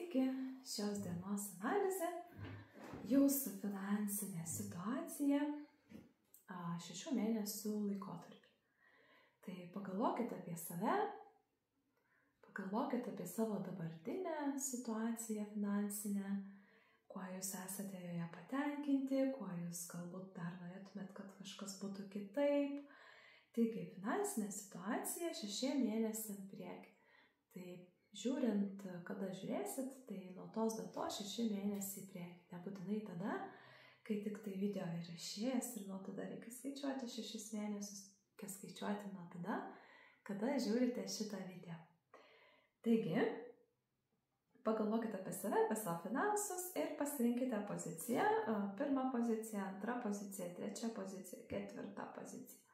Taigi, šios dienos analizė jūsų finansinė situacija 6 mėnesių laikotarpį. Tai pagalvokite apie save, pagalvokite apie savo dabartinę situaciją finansinę, kuo jūs esate joje patenkinti, kuo jūs galbūt dar norėtumėt, kad kažkas būtų kitaip. Taigi, finansinė situacija 6 mėnesiam priekį. Tai žiūrint, kada žiūrėsit, tai nuo tos datos 6 mėnesiai priekį. Nebūtinai tada, kai tik tai video įrašės ir nuo tada reikia skaičiuoti 6 mėnesius, reikia skaičiuoti nuo tada, kada žiūrite šitą video. Taigi, pagalvokite apie save, apie savo finansus ir pasirinkite poziciją. 1 pozicija, 2 pozicija, 3 pozicija, 4 pozicija.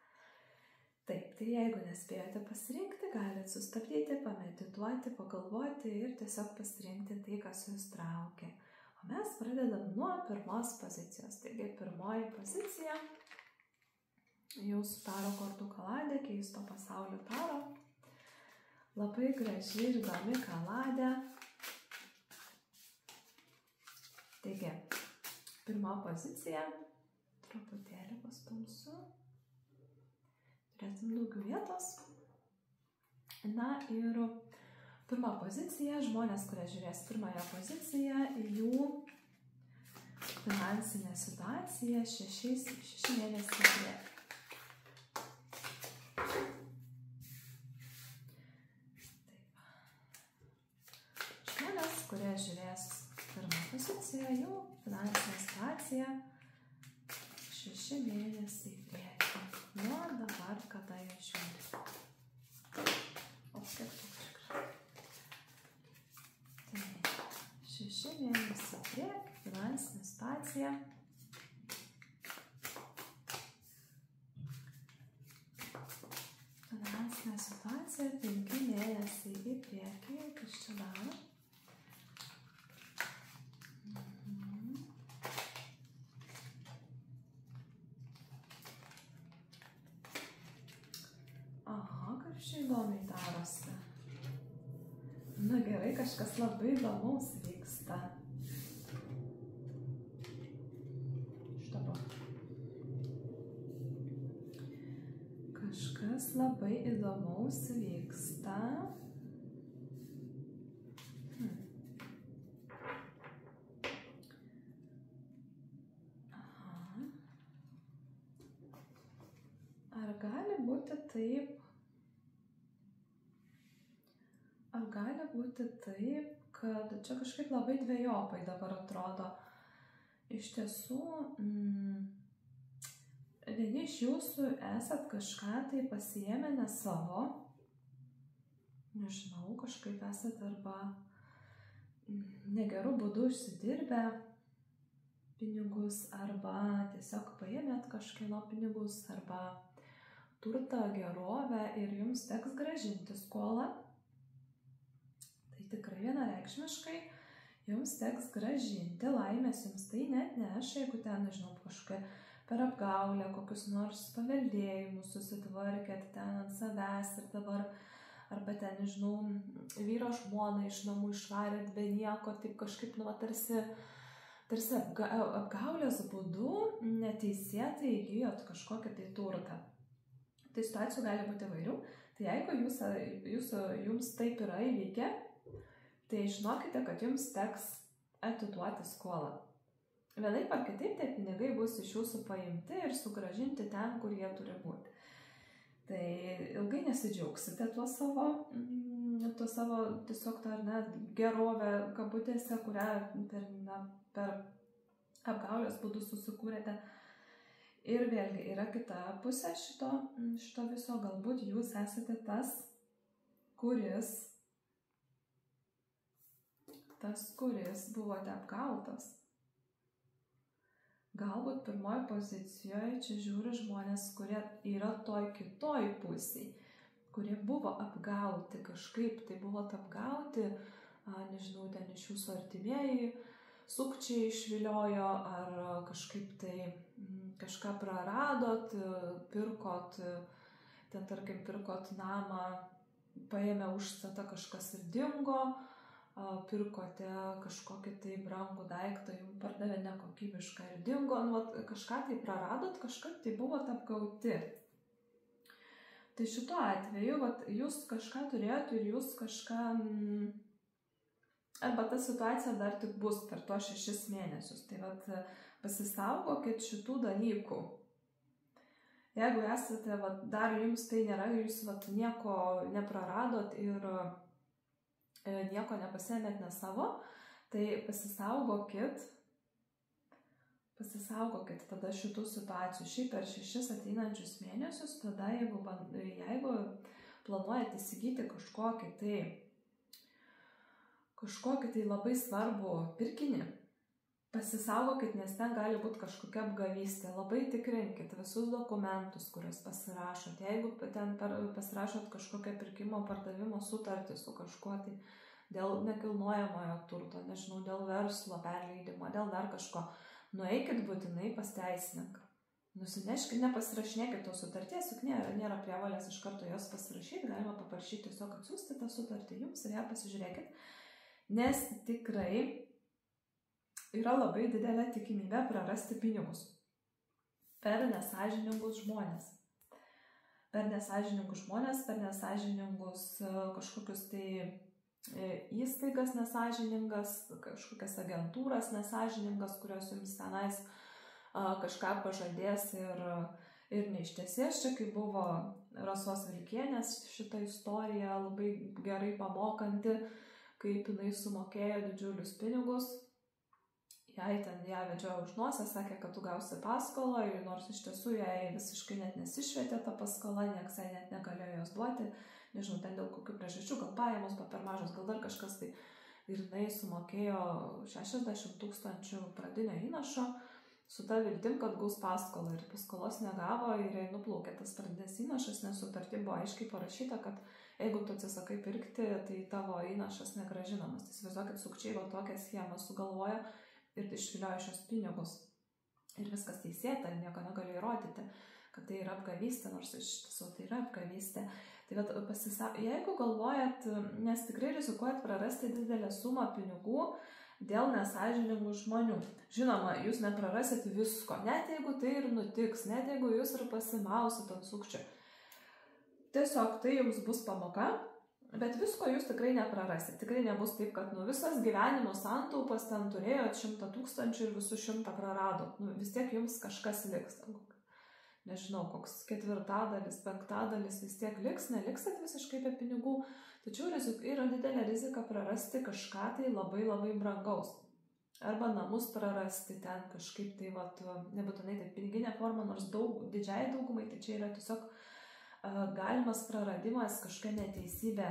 Taip, tai jeigu nespėjote pasirinkti, galite sustabdyti, pamedituoti, pagalvoti ir tiesiog pasirinkti tai, kas jūs traukia. O mes pradedam nuo 1 pozicijos. Taigi, 1 pozicija, jūsų taro kortų kaladė, keisto pasaulio taro. Labai graži ir įdomi kaladė. Taigi, 1 pozicija, truputėlį pastumsiu. Turėsim daugiau vietos. Na ir 1 pozicija, žmonės, kurie žiūrės 1 poziciją, jų finansinė situacija 6 mėnesių priekį. Žmonės, kurie žiūrės 1 poziciją, jų finansinė situacija 6 mėnesiai priekį. Nuo dabar, kada jūs žiūrite. O, kiek tikrai. Tai 6 mėnesiai priekį, finansinė situacija. Finansinė situacija 5 mėnesiai į priekį. Kas čia daro? Įdomiai darosi. Na gerai, kažkas labai įdomaus vyksta. Kažkas labai įdomaus vyksta. Aha. Ar gali būti taip? Ar gali būti taip, kad čia kažkaip labai dvejopai dabar atrodo. Iš tiesų, vieni iš jūsų esat kažką tai pasiėmę ne savo. Nežinau, kažkaip esat arba negerų būdų užsidirbę pinigus, arba tiesiog paėmėt kažkieno pinigus, arba turtą, gerovę ir jums teks grąžinti skolą. Tikrai vienareikšmiškai jums teks grąžinti, laimės jums tai net neš, jeigu ten, nežinau, kažkokia per apgaulę, kokius nors paveldėjimus susitvarkėt ten ant savęs ir dabar, arba ten, nežinau, vyro žmoną iš namų išvarėt be nieko, taip kažkaip, tarsi apgaulės būdu neteisėtai įgijot kažkokią tai turtą. Tai situacijų gali būti įvairių. Tai jeigu jums taip yra įvykę, tai žinokite, kad jums teks atiduoti skolą. Vienaip ar kitaip tie pinigai bus iš jūsų paimti ir sugrąžinti ten, kur jie turi būti. Tai ilgai nesidžiaugsite tuo savo tiesiog gerovę kabutėse, kurią per apgaulės būdų susikūrėte. Ir vėlgi yra kita pusė šito viso, galbūt jūs esate tas, kuris buvote apgautas. Galbūt 1 pozicijoje čia žiūri žmonės, kurie yra toj kitoj pusėj, kurie buvo apgauti kažkaip, tai buvot apgauti, nežinau, ten iš jūsų artimieji sukčiai išviliojo, ar kažkaip tai kažką praradot, pirkot, ten tarkim pirkot namą, paėmė užstatą, kažkas ir dingo, pirkote kažkokį tai brangų daiktą, jums pardavė nekokybišką ir dingo, kažką tai praradot, kažkaip tai buvot apgauti. Tai šituo atveju, jūs kažką turėjot ir jūs kažką, arba ta situacija dar tik bus per tuos 6 mėnesius. Tai pasisaugokit šitų dalykų. Jeigu esate, dar jums tai nėra, jūs nieko nepraradot ir nieko nepasiėmėt ne savo, tai pasisaugokit tada šitų situacijų. Šiaip per 6 ateinančius mėnesius, tada jeigu planuojate įsigyti kažkokį tai labai svarbų pirkinį, pasisaugokit, nes ten gali būti kažkokia apgavystė. Labai tikrinkit visus dokumentus, kuriuos pasirašot. Jeigu ten pasirašot kažkokią pirkimo pardavimo sutartį su kažkuo, tai dėl nekilnojamojo turto, nežinau, dėl verslo perleidimo, dėl dar kažko, nueikit būtinai pas teisininką. Nusineškit, nepasirašinėkit tos sutarties, juk nėra prievolės iš karto jos pasirašyti, galima paprašyti tiesiog atsiųsti tą sutartį jums ir ją pasižiūrėkit, nes tikrai yra labai didelė tikimybė prarasti pinigus per nesąžiningus žmonės. Per nesąžiningus kažkokius tai įstaigas nesąžiningas, kažkokias agentūras nesąžiningas, kurios jums tenais kažką pažadės ir neištesės. Čia kaip buvo Rasos Vilkienės šita istorija labai gerai pamokanti, kaip jinai sumokėjo didžiulius pinigus. Ją vedžiojo už nosę, sakė, kad tu gausi paskolą, ir nors iš tiesų jai visiškai net nesišvietė ta paskola, nieks jai net negalėjo jos duoti, nežinau, ten dėl kokių priežasčių, gal pajamos per mažos, gal dar kažkas tai. Ir jinai sumokėjo 60 000 pradinio įnašo su ta viltim, kad gaus paskolą, ir paskolos negavo, ir jai nuplaukė tas pradinis įnašas, nes sutarty buvo aiškiai parašyta, kad jeigu tu atsisakai pirkti, tai tavo įnašas negrąžinamas. Tai įsivaizduokit, sukčiai tokią schemą sugalvojo ir išviliojo šios pinigus. Ir viskas teisėta, nieko negali įrodyti, kad tai yra apgavystė, nors iš tiesų tai yra apgavystė. Tai jeigu galvojat, nes tikrai rizikuojat prarasti didelę sumą pinigų dėl nesąžiningų žmonių. Žinoma, jūs neprarasit visko, net jeigu tai ir nutiks, net jeigu jūs ir pasimausit ant sukčių. Tiesiog tai jums bus pamoka. Bet visko jūs tikrai neprarasit. Tikrai nebus taip, kad visas gyvenimo santaupas ten turėjot 100 000 ir visus 100 praradot. Vis tiek jums kažkas liks. Nežinau, koks 1/4, 1/5 vis tiek liks, neliksit visiškai be pinigų. Tačiau yra didelė rizika prarasti kažką tai labai labai brangaus. Arba namus prarasti ten kažkaip tai, nebūtinai tai piniginė forma, nors didžiai daugumai, tai čia yra tiesiog galimas praradimas, kažkokia neteisybė,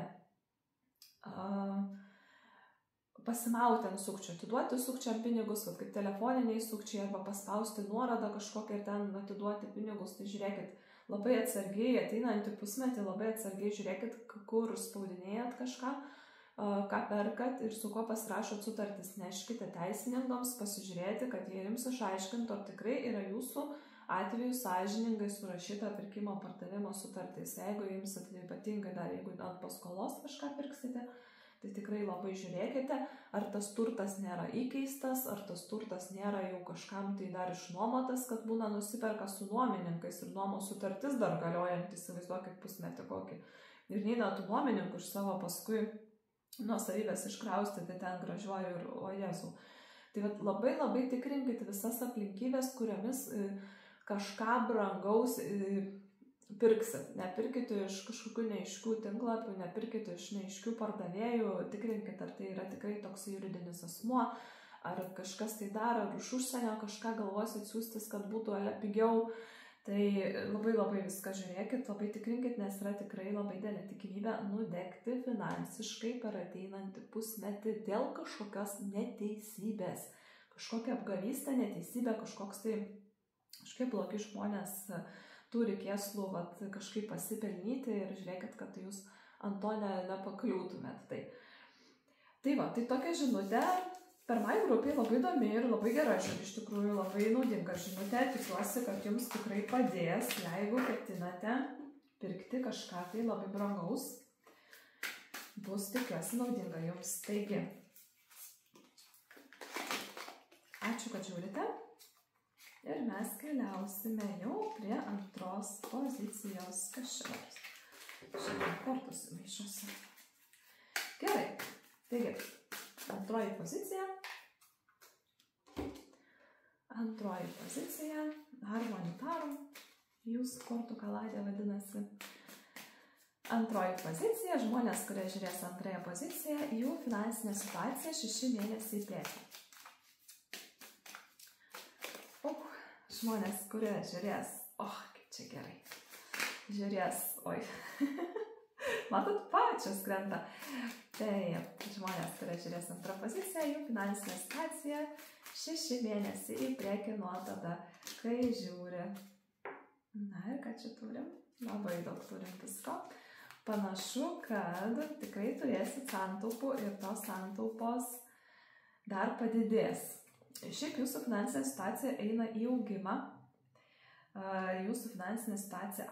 pasimauti ant sukčių, atiduoti sukčiam pinigus, kaip telefoniniai sukčiai, arba paspausti nuorodą kažkokią ir ten atiduoti pinigus. Tai žiūrėkit, labai atsargiai, ateinantį pusmetį labai atsargiai žiūrėkit, kur spaudinėjat kažką, ką perkat ir su kuo pasirašot sutartis. Neškite teisininkams pasižiūrėti, kad jie jums išaiškintų, ar tikrai yra jūsų atveju sąžiningai surašyta pirkimo pardavimo sutartis. Jeigu jums ypatingai dar, jeigu ant paskolos kažką pirksite, tai tikrai labai žiūrėkite, ar tas turtas nėra įkeistas, ar tas turtas nėra jau kažkam tai dar išnuomotas, kad būna nusiperka su nuomininkais ir nuomos sutartis dar galiojantis, įsivaizduokit pusmetį kokį. Ir neina tų nuomininkų iš savo paskui nuosavybės iškraustyti ten gražiuoju ir o Jėzau. Tai labai labai tikrinkit visas aplinkybės, kuriomis kažką brangaus pirksit. Nepirkite iš kažkokių neaiškių tinklapių, nepirkite iš neaiškių pardavėjų, tikrinkit, ar tai yra tikrai toks juridinis asmuo, ar kažkas tai daro, ar iš užsienio kažką galvosit siūstis, kad būtų pigiau. Tai labai labai viską žiūrėkit, labai tikrinkit, nes yra tikrai labai didelė tikimybė nudegti finansiškai per ateinantį pusmetį dėl kažkokios neteisybės. Kažkokia apgavystė, neteisybė, kažkokie blogi žmonės turi kėslų kažkaip pasipelnyti ir žiūrėkit, kad jūs ant to nepakliūtumėt. Tai tokia žinutė pirmai grupiai labai įdomi ir labai gera, iš tikrųjų labai naudinga žinutė. Tikiuosi, kad jums tikrai padės, jeigu ketinate pirkti kažką tai labai brangaus. bus, tikiuosi, naudinga jums. Taigi, ačiū, kad žiūrite. Ir mes keliausime jau prie antros pozicijos. Kas čia dabar? Šiandien kortus maišosi. Gerai. Taigi, antroji pozicija. Antroji pozicija. Harmonitarum. Jūsų kortų kaladė vadinasi. Antroji pozicija. Žmonės, kurie žiūrės antrąją poziciją, jų finansinė situacija 6 mėnesiai į priekį. Žmonės, kurie žiūrės, kaip čia gerai, žiūrės, matot, pačios krenta. Tai žmonės, kurie žiūrės antrą poziciją, jų finansinė situacija 6 mėnesiai į priekį nuo tada, kai žiūri. Na ir ką čia turim? Labai daug turim visko. Panašu, kad tikrai turėsit santaupų ir tos santaupos dar padidės. Šiaip jūsų finansinė situacija eina į augimą, jūsų finansinė situacija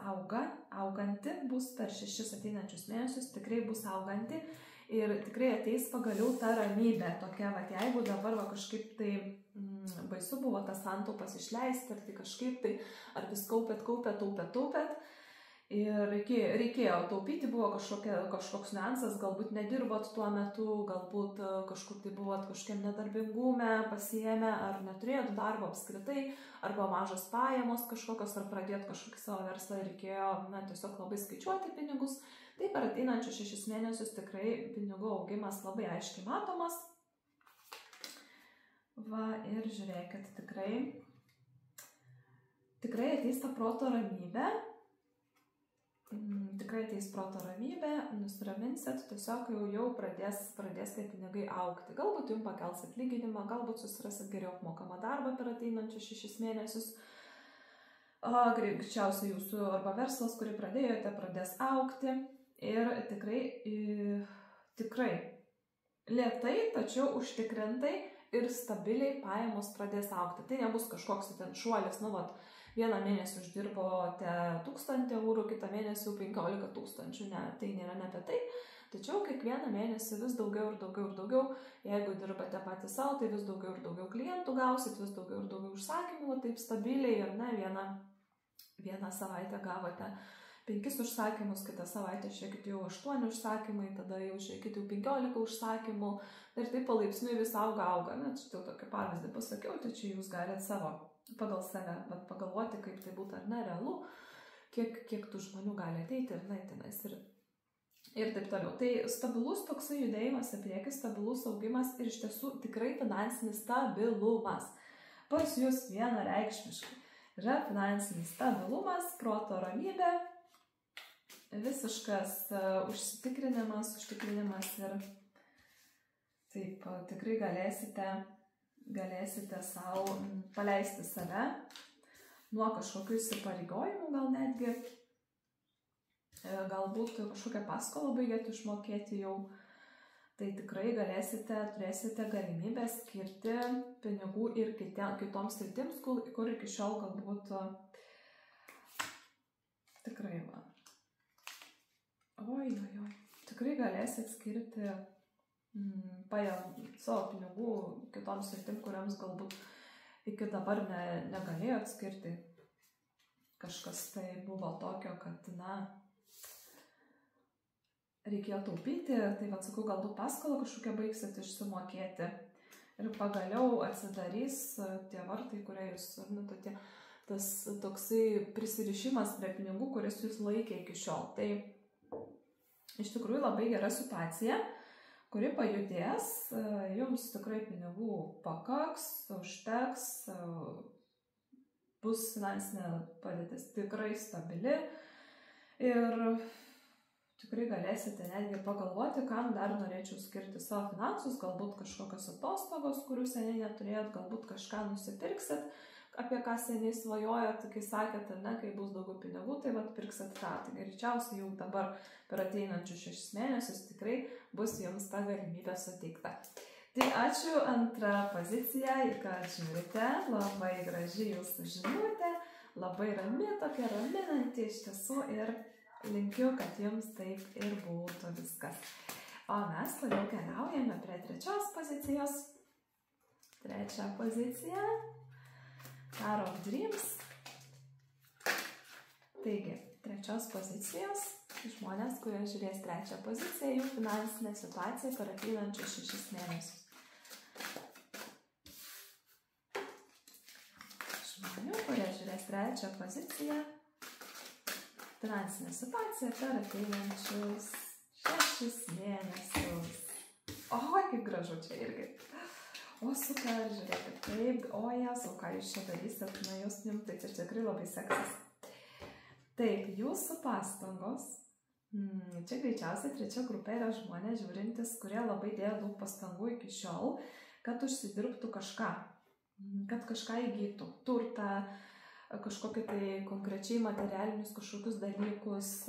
auganti bus per 6 ateinančius mėnesius, tikrai bus auganti ir tikrai ateis pagaliau ta ramybė tokia, jeigu dabar kažkaip tai baisu buvo tas santaupas išleisti, ar tai kažkaip tai, ar vis taupėt. Ir reikėjo taupyti, buvo kažkoks niuansas, galbūt nedirbot tuo metu, galbūt kažkur tai buvot kažkokiam nedarbingume pasiėmę, ar neturėjot darbo apskritai, arba mažos pajamos kažkokios, ar pradėt kažkokį savo verslą ir reikėjo tiesiog labai skaičiuoti pinigus. Tai per ateinančius 6 mėnesius tikrai pinigų augimas labai aiškiai matomas. Ir žiūrėkit, tikrai ateis ta proto ramybė. Tikrai ateis proto ramybė, nusiraminsit, tiesiog jau pradės tie pinigai augti. Galbūt jums pakels atlyginimą, galbūt susirasit geriau apmokamą darbą per ateinančius 6 mėnesius. Greičiausiai jūsų arba verslas, kurį pradėjote, pradės augti. Ir tikrai lėtai, tačiau užtikrintai ir stabiliai pajamos pradės augti. Tai nebus kažkoks ten šuolis, vieną mėnesį uždirbote 1000 eurų, kitą mėnesį jau 15 000. Ne, tai nėra ne apie tai. Tačiau kiekvieną mėnesį vis daugiau ir daugiau. Jeigu dirbate patys savo, tai vis daugiau ir daugiau klientų gausit, vis daugiau ir daugiau užsakymų, taip stabiliai. Ir vieną savaitę gavote 5 užsakymus, kitą savaitę žiūrėkit jau 8 užsakymai, tada jau žiūrėkit jau 15 užsakymų. Ir taip palaipsniui vis auga. Čia jau tokį pavyzdį pasakiau, tai čia jūs galite savo pagal save, bet pagalvoti, kaip tai būtų ar ne realu, kiek tų žmonių gali ateiti ir taip toliau. Tai stabilus toksai judėjimas į priekį, stabilus augimas ir iš tiesų tikrai finansinis stabilumas. Pas jūs vienareikšmiškai yra finansinis stabilumas, proto ramybė, visiškas užtikrinimas ir taip tikrai galėsite savo paleisti save nuo kažkokių įsipareigojimų, gal netgi, galbūt kažkokią paskolą baigėt išmokėti jau, tai tikrai turėsite galimybę skirti pinigų ir kitoms sritims, kur iki šiol galbūt tikrai tikrai galėsit skirti savo pinigų kitoms sritim, kuriams galbūt iki dabar negalėjot skirti. Kažkas tai buvo tokio, kad, reikėjo taupyti, tai sakau, galbūt paskolą kažkokią baigsit išsimokėti ir pagaliau atsidarys tie vartai, kurie jūs, tas toksai prisirišimas prie pinigų, kuris jūs laikė iki šiol. Tai iš tikrųjų labai gera situacija, kuri pajudės, jums tikrai pinigų pakaks, užteks, bus finansinė padėtis tikrai stabili ir tikrai galėsite netgi pagalvoti, kam dar norėčiau skirti savo finansus, galbūt kažkokios atostogos, kurių seniai neturėjot, galbūt kažką nusipirksit, apie ką seniai svajojat, kai sakėt, kai bus daugiau pinigų, tai pirksit tą. Tai greičiausiai jau dabar per ateinančius 6 mėnesius tikrai bus jums ta galimybė suteikta. Tai ačiū, antra pozicija, kad žiūrite, labai graži jūsų žinutė, labai rami, tokia raminanti iš tiesų ir linkiu, kad jums taip ir būtų viskas. O mes toliau keliaujame prie trečios pozicijos. Trečia pozicija. Tower of Dreams. Taigi, trečios pozicijos. Žmonės, kurie žiūrės trečią poziciją, jų finansinė situacija per ateinančius 6 mėnesius. Žmonių, kurie žiūrės trečią poziciją, finansinė situacija per ateinančius 6 mėnesius. O, kaip gražu čia irgi. O, super, žiūrėkit, taip, o, jas, o ką jūs čia darysit, na, jūs tai čia tikrai labai seksis. Taip, jūsų pastangos. Čia greičiausiai trečia grupė yra žmonės žiūrintis, kurie labai dėjo daug pastangų iki šiol, kad užsidirbtų kažką, kad kažką įgytų, turtą, kažkokį tai konkrečiai materialinius kažkokius dalykus,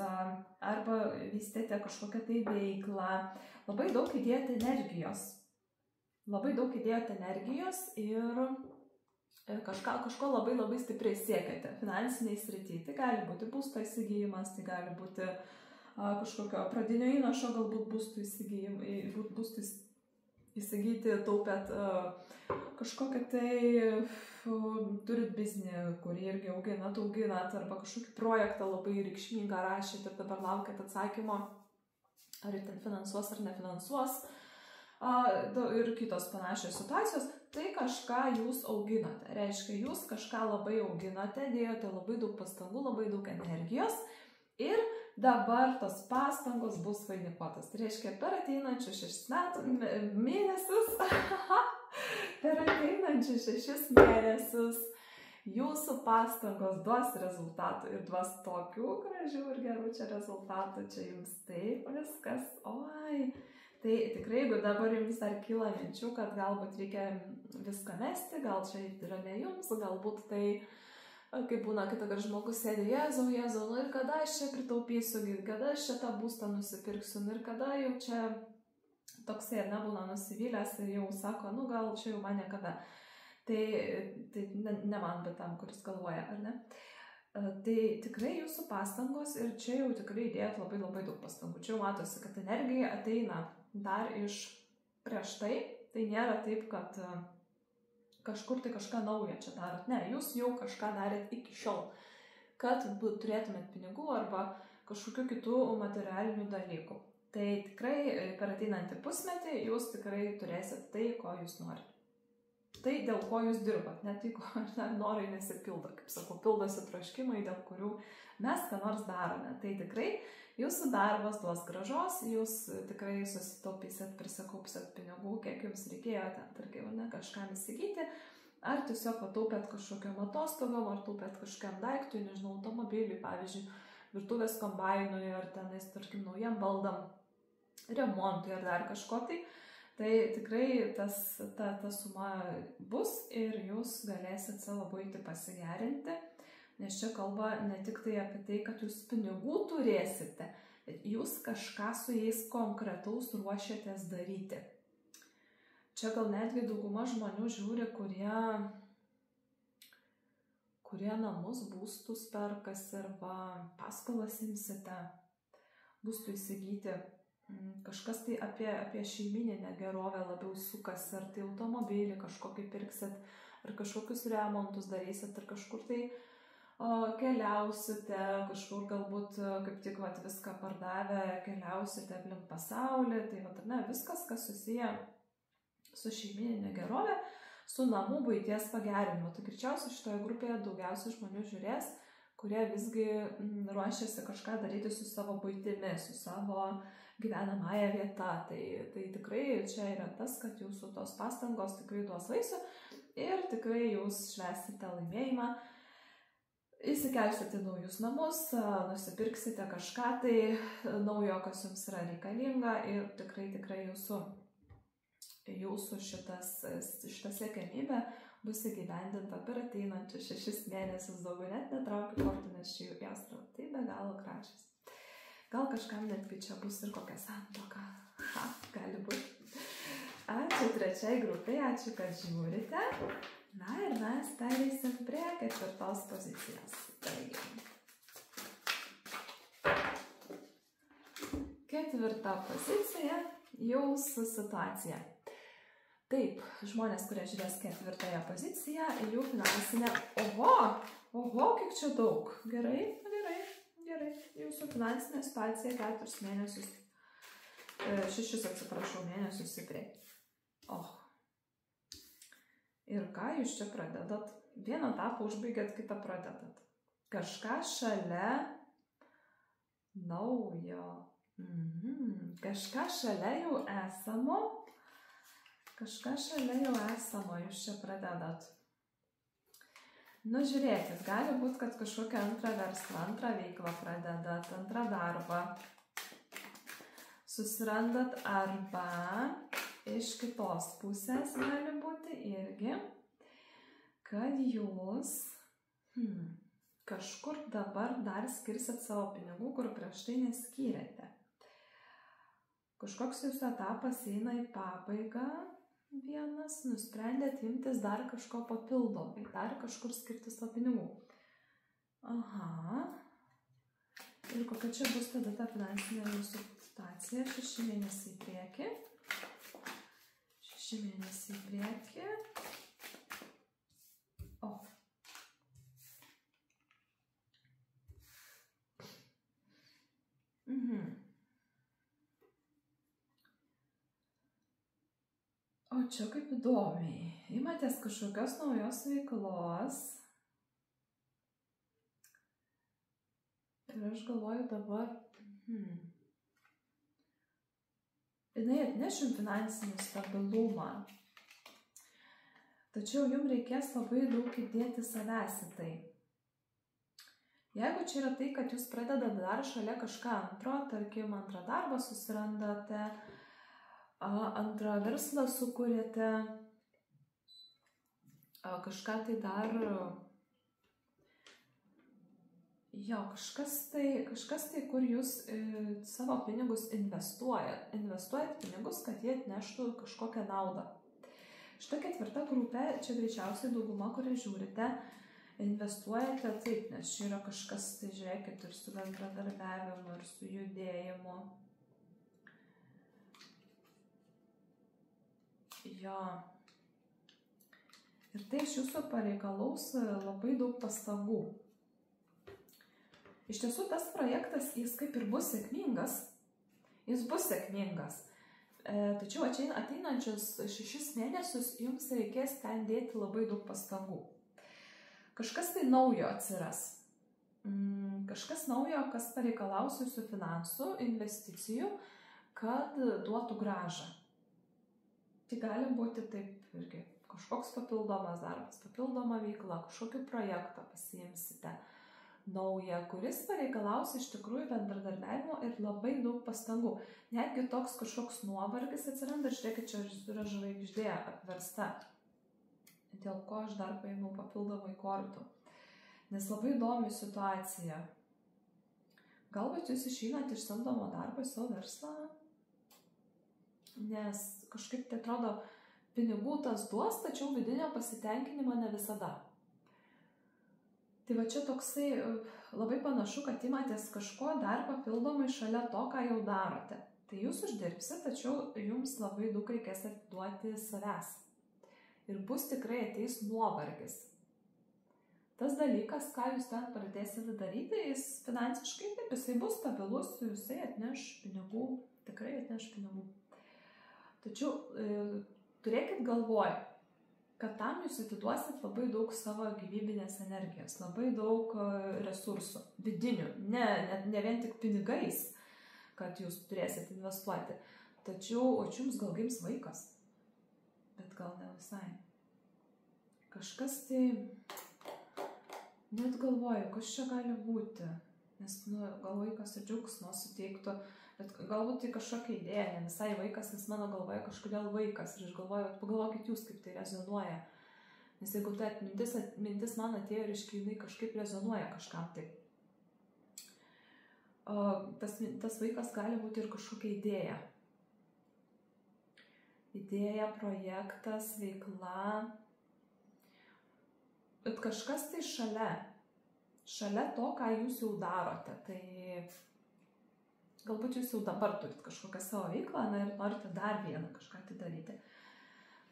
arba vystėte kažkokią tai veiklą. Labai daug įdėjote energijos. Ir kažko labai stipriai siekiate finansiniai srityje. Tai gali būti būsto įsigijimas, tai gali būti kažkokio pradinio įnašo, galbūt būstų įsigyti, taupėt kažkokią tai, turit biznį, kurį irgi auginat, arba kažkokį projektą labai reikšmingą rašėt ir dabar laukiat atsakymo, ar ten finansuos ar nefinansuos, ir kitos panašios situacijos. Tai kažką jūs auginote. Reiškia, jūs kažką labai auginote, dėjote labai daug pastangų, labai daug energijos ir dabar tos pastangos bus vainikuotas. Tai reiškia, per ateinančius 6 mėnesius, jūsų pastangos duos rezultatų ir duos tokių gražių ir gerų čia rezultatų. Čia jums taip viskas, oi. Tai tikrai, jeigu dabar jums dar kyla minčių, kad galbūt reikia viską mesti, gal čia yra ne jums, galbūt tai, kaip būna, kad žmogus sėdi, Jėzau, nu ir kada aš čia pritaupysiu, kada aš čia tą būstą nusipirksiu, ir kada jau čia toksai ir nebūna nusivylęs ir jau sako, nu gal čia jau man niekada. Tai ne man, bet tam, kuris galvoja, ar ne? Tai tikrai jūsų pastangos ir čia jau tikrai įdėjot labai daug pastangų. Čia jau matosi, kad energija ateina dar iš prieš tai. Tai nėra taip, kad kažkur tai kažką naujo čia darot. Ne, jūs jau kažką darėt iki šiol, kad turėtumėt pinigų arba kažkokių kitų materialinių dalykų. Tai tikrai per ateinantį pusmetį jūs tikrai turėsit tai, ko jūs norite. Tai dėl ko jūs dirbat, net jeigu norai nesipildo, kaip sakau, pildosi troškimai, dėl kurių mes ką nors darome. Tai tikrai jūsų darbas duos grąžos, jūs tikrai susitaupysit, prisikaupsit pinigų, kiek jums reikėjo ten, tarkim, kažkam įsigyti, ar tiesiog taupėt kažkokiam atostogom, ar taupėt kažkokiam daiktui, nežinau, automobiliui, pavyzdžiui, virtuvės kombainui, ar tenais, tarkim, naujam baldam, remontui, ar dar kažko tai. Tai tikrai ta suma bus ir jūs galėsit savo buitį pasigerinti, nes čia kalba ne tik tai apie tai, kad jūs pinigų turėsite, bet jūs kažką su jais konkretaus ruošiatės daryti. Čia gal netgi dauguma žmonių žiūri, kurie namus, būstus perkasi arba paskolas imsite, būstų įsigyti. Kažkas tai apie šeimininę gerovę labiau sukasi, ar tai automobilį kažkokį pirksit, ar kažkokius remontus darysit, ar kažkur tai keliausite, kažkur galbūt kaip tik viską pardavę, keliausite aplink pasaulį, tai viskas, kas susiję su šeimininė gerovė, su namų buities pagerinimu. Tai greičiausiai šitoje grupėje daugiausiai žmonių žiūrės, kurie visgi ruošiasi kažką daryti su savo buitimi, su savo gyvenamąją vietą. Tai tikrai čia yra tas, kad jūsų tos pastangos tikrai duos vaisių ir tikrai jūs švęsite laimėjimą, įsikelsite naujus namus, nusipirksite kažką tai naujo, kas jums yra reikalinga ir tikrai jūsų šita siekiamybė bus įgyvendinta per ateinančius 6 mėnesius, daugiau net netraukiu kortų, nes čia jos yra tai be galo gražios. Gal kažkam netgi čia bus ir kokia santuoka. Gali būti. Ačiū trečiai grupiai, ačiū, kad žiūrite. Na ir mes pereisim prie 4 pozicijos. Taigi. 4 pozicija jūsų situacija. Taip, žmonės, kurie žiūrės 4 poziciją, jų finansinė, oho, kiek čia daug. Gerai. Jūsų finansinė situacija 4 mėnesius, 6 mėnesius į priekį. Ir ką jūs čia pradedat? Vieną etapą užbaigėt, kitą pradedat. Kažką šalia naujo. Kažką šalia jau esamo. Jūs čia pradedat. Nu, žiūrėkit, gali būti, kad kažkokią antrą verslą, antrą veiklą pradedat, antrą darbą susirandat, arba iš kitos pusės gali būti irgi, kad jūs kažkur dabar dar skirsit savo pinigų, kur prieš tai neskyrėte. Kažkoks jūsų etapas eina į pabaigą. Vienas, nusprendėt imtis dar kažko papildomai, dar kažkur skirti savo pinigų. Aha. Ir kokia čia bus tada ta finansinė jūsų situacija? 6 mėnesiai į priekį. 6 mėnesiai į priekį. O čia kaip įdomiai. Imatės kažkokios naujos veiklos. Ir aš galvoju dabar, jinai atneš jums finansinį stabilumą. Tačiau jums reikės labai daug įdėti savęs į tai. Jeigu čia yra tai, kad jūs pradedate dar šalia kažką antro, tarkim, antrą darbą susirandate, antrą verslą sukūrėte, kažką tai dar, kažkas tai, kur jūs savo pinigus investuojat pinigus, kad jie atneštų kažkokią naudą. Šita 4 grupė, čia greičiausiai dauguma, kurią žiūrite, investuojate taip, nes čia yra kažkas, tai žiūrėkit, ir su bendradarbiavimu, ir su judėjimu. Ir tai iš jūsų pareikalaus labai daug pastangų. Iš tiesų, tas projektas, jis kaip ir bus sėkmingas. Tačiau ateinančius 6 mėnesius jums reikės ten dėti labai daug pastangų. Kažkas tai naujo atsiras. Kažkas naujo, kas pareikalaus jūsų finansų, investicijų, kad duotų grąžą. Tai gali būti taip irgi kažkoks papildomas darbas, papildoma veikla, kažkokį projektą pasiimsite naują, kuris pareikalaus iš tikrųjų bendradarbiavimo ir labai daug pastangų. Netgi toks kažkoks nuovargis atsiranda, ir žiūrėkit, čia yra žvaigždė apversta, dėl ko aš dar paėmiau papildomai kortų. Nes labai įdomi situacija. Galbūt jūs išeinat iš samdomo darbo į savo verslą, nes kažkaip tai atrodo, pinigų tas duos, tačiau vidinio pasitenkinimo ne visada. Tai va čia toksai labai panašu, kad imatės kažko dar papildomai šalia to, ką jau darote. Tai jūs uždirbsit, tačiau jums labai daug reikės atiduoti savęs. Ir bus tikrai ateis nuovargis. Tas dalykas, ką jūs ten pradėsite daryti, jis finansiškai taip, jisai bus stabilus, jisai atneš pinigų, tikrai atneš pinigų. Tačiau turėkit galvoj, kad tam jūs atiduosit labai daug savo gyvybinės energijos, labai daug resursų, vidinių, ne vien tik pinigais, kad jūs turėsit investuoti. Tačiau, o jums gal gims vaikas, bet gal ne visai. Kažkas tai, net galvoju, kas čia gali būti, nes gal vaikas ir džiaugsmo suteiktų. Bet galbūt tai kažkokia idėja, ne visai vaikas, nes mano galvoje kažkodėl vaikas. Ir aš galvoju, pagalvokit jūs, kaip tai rezonuoja. Nes jeigu ta mintis man atėjo, reiškia, jinai kažkaip rezonuoja kažkam tai. Tas vaikas gali būti ir kažkokia idėja. Idėja, projektas, veikla. Bet kažkas tai šalia to, ką jūs jau darote. Tai Galbūt jūs jau dabar turit kažkokią savo veiklą, na, ir norite dar vieną kažką tai daryti.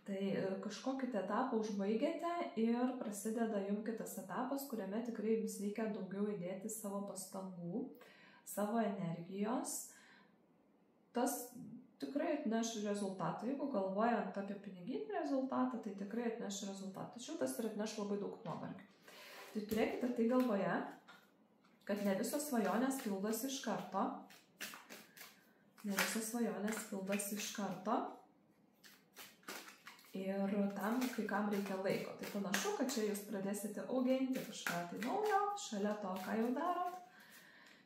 Tai kažkokį etapą užbaigėte ir prasideda jums kitas etapas, kuriame tikrai jums reikia daugiau įdėti savo pastangų, savo energijos. Tas tikrai atneš rezultatą. Jeigu galvojant apie piniginį rezultatą, tai tikrai atneš rezultatą. Tačiau tas ir atneš labai daug nuovargio. Tai turėkite tai galvoje, kad ne visos svajonės pildosi iš karto. Ne visos svajonės pildosi iš karto. Ir tam kai kam reikia laiko. Tai panašu, kad čia jūs pradėsite auginti kažką tai naujo, šalia to, ką jau darot.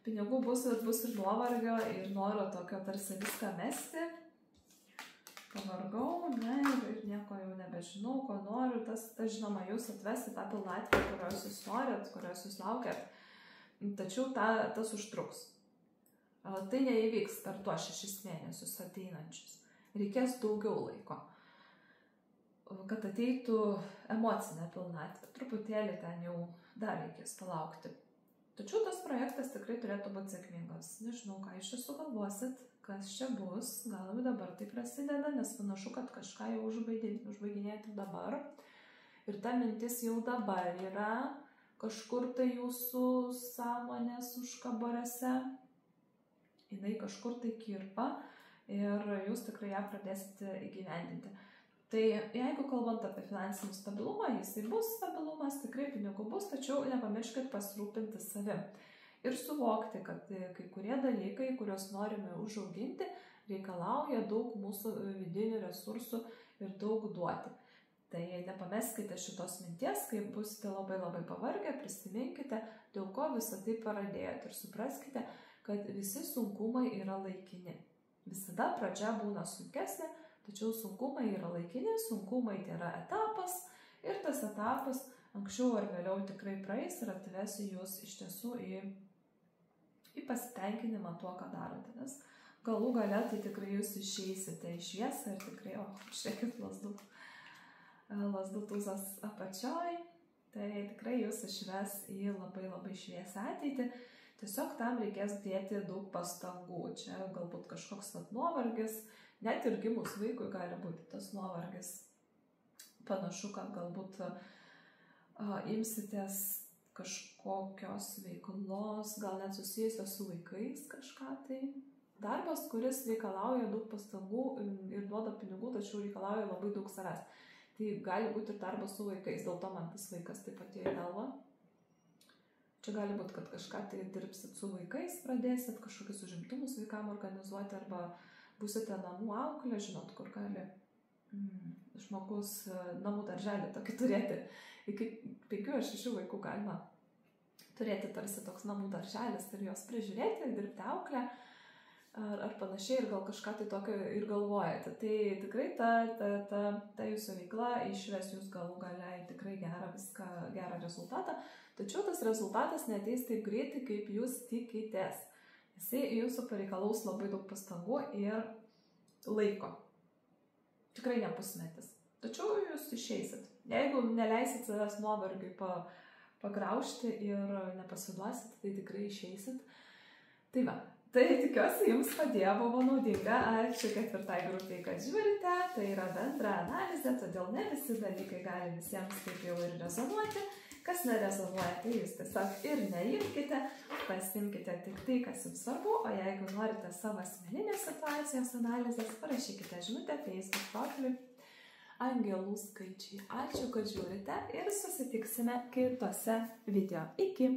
Pinigų bus ir nuovargio ir noro tokio tarsi viską mesti. Pavargau, ne, ir nieko jau nebežinau, ko noriu. Tas žinoma, jūs atvesti tą pilnatvę, kurios jūs norit, kurios jūs laukiat. Tačiau tas užtruks. Tai neįvyks per tuos 6 mėnesius ateinančius. Reikės daugiau laiko, kad ateitų emocinė pilnatvė. Truputėlį ten jau dar reikės palaukti. Tačiau tas projektas tikrai turėtų būti sėkmingas. Nežinau, ką iš čia sugalvosit, kas čia bus. Gal jau dabar tai prasideda, nes panašu, kad kažką jau užbaiginėti dabar. Ir ta mintis jau dabar yra kažkur tai jūsų sąmonės užkabarėse. Jinai kažkur tai kirpa ir jūs tikrai ją pradėsite įgyvendinti. Tai jeigu kalbant apie finansinį stabilumą, jisai bus stabilumas, tikrai pinigų bus, tačiau nepamirškit pasirūpinti savim. Ir suvokti, kad kai kurie dalykai, kuriuos norime užauginti, reikalauja daug mūsų vidinių resursų ir daug duoti. Tai nepameskite šitos minties, kai busite labai pavargę, prisiminkite, dėl ko visą tai pradėjote ir supraskite, kad visi sunkumai yra laikini. Visada pradžia būna sunkesnė, tačiau sunkumai yra laikini, sunkumai tai yra etapas ir tas etapas anksčiau ar vėliau tikrai praeis ir atvesi jūs iš tiesų į pasitenkinimą tuo, ką darote. Nes galų gale tai tikrai jūs išeisite į šviesą ir tikrai, žiūrėkit, lazdų tūzas apačioj, tai tikrai jūs išves į labai šviesą ateitį. Tiesiog tam reikės dėti daug pastangų. Čia galbūt kažkoks nuovargis, net ir gimus vaikui gali būti tas nuovargis. Panašu, kad galbūt imsitės kažkokios veiklos, gal net susijusios su vaikais kažką tai. Darbas, kuris reikalauja daug pastangų ir duoda pinigų, tačiau reikalauja labai daug savęs. Tai gali būti ir darbas su vaikais, dėl to man tas vaikas taip atėjo į galvą. Čia gali būti, kad kažką tai dirbsit su vaikais, pradėsit kažkokius užimtumus vaikam organizuoti arba būsite namų auklė, žinot, kur gali žmogus namų darželį tokį turėti. Iki 5 ar 6 vaikų galima turėti tarsi toks namų darželis ir juos prižiūrėti, dirbti auklę ar panašiai ir gal kažką tai tokio ir galvojate. Tai tikrai ta jūsų veikla išves jūs galų gale į tikrai gerą rezultatą. Tačiau tas rezultatas neateis taip greitai, kaip jūs tikitės. Jisai jūsų pareikalaus labai daug pastangų ir laiko. Tikrai ne pusmetis. Tačiau jūs išeisit. Jeigu neleisit savęs nuovargiui pagraužti ir nepasiduosit, tai tikrai išeisit. Tai va. Tai tikiuosi jums padėjo, buvo naudinga. Ačiū 4. grupiai, kad žiūrite. Tai yra bendra analizė, todėl ne visi dalykai gali visiems taip jau ir rezonuoti. Kas nerezonuoja, tai jūs tiesiog ir neimkite, pasimkite tik tai, kas jums svarbu, o jeigu norite savo asmeninės situacijos analizės, parašykite žinutę Facebook profiliui Angelų skaičiai. Ačiū, kad žiūrite ir susitiksime kitose video. Iki!